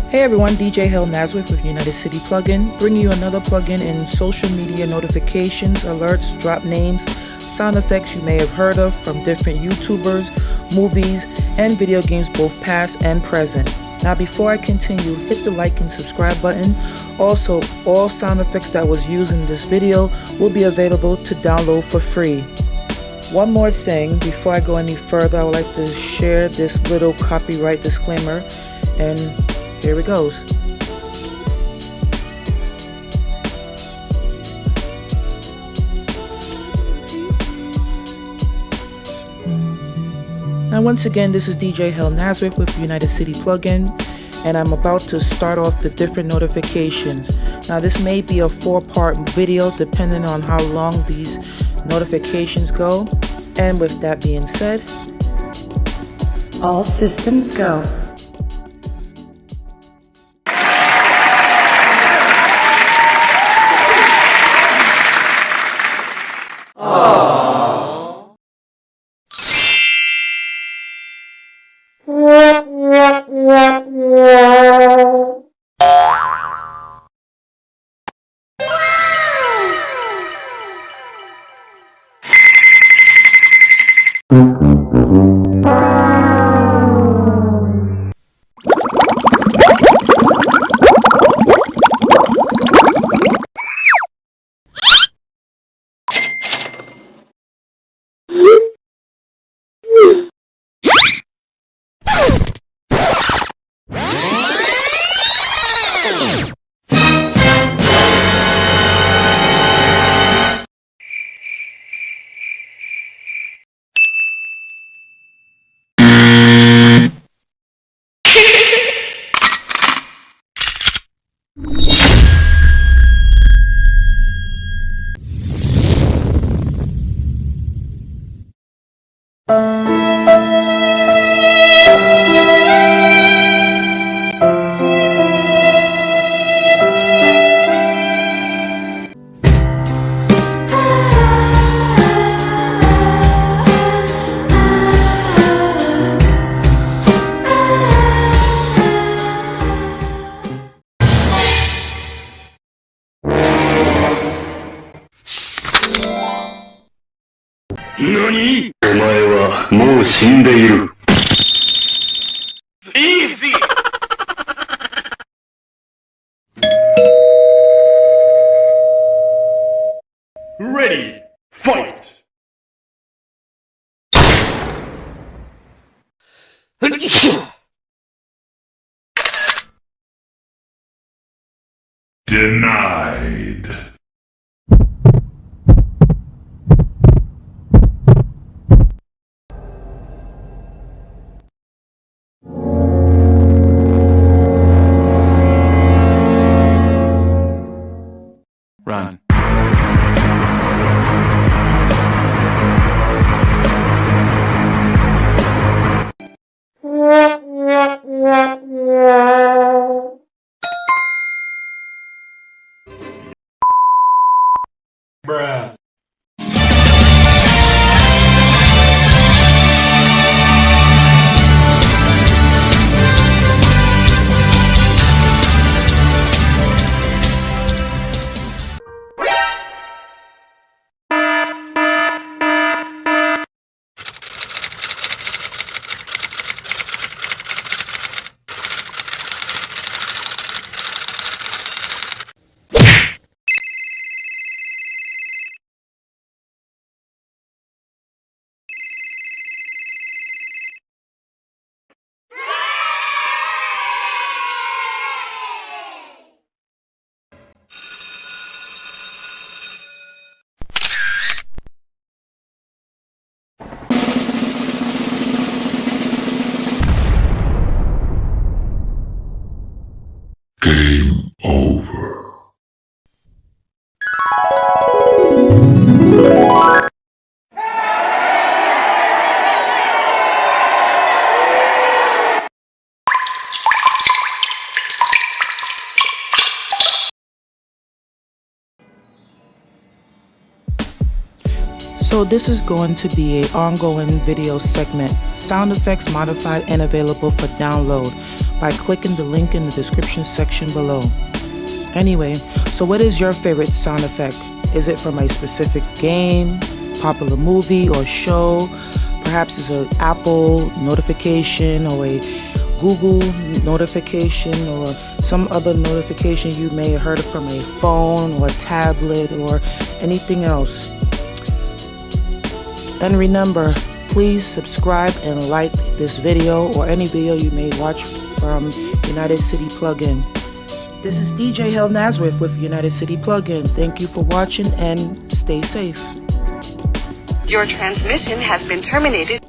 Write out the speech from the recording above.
Hey everyone, DJ Hill Naswick with United City Plugin, bringing you another plugin in social media notifications, alerts, drop names, sound effects you may have heard of from different YouTubers, movies, and video games both past and present. Now before I continue, hit the like and subscribe button. Also, all sound effects that was used in this video will be available to download for free. One more thing, before I go any further, I would like to share this little copyright disclaimer, and here it goes. Now once again, this is DJ Hill Naswick with United City Plugin, and I'm about to start off the different notifications. Now this may be a 4-part video depending on how long these notifications go. And with that being said, all systems go. NANI? お前はもう死んでいる。Easy! Ready, fight! Denied. Run. Bruh. Game over. So this is going to be an ongoing video segment, sound effects modified and available for download. by clicking the link in the description section below. Anyway, so what is your favorite sound effect? Is it from a specific game, popular movie or show? Perhaps it's an Apple notification or a Google notification or some other notification you may have heard from a phone or a tablet or anything else. And remember, please subscribe and like this video or any video you may watch from United City Plugin. This is DJ Hell Nazareth with United City Plugin. Thank you for watching and stay safe. Your transmission has been terminated.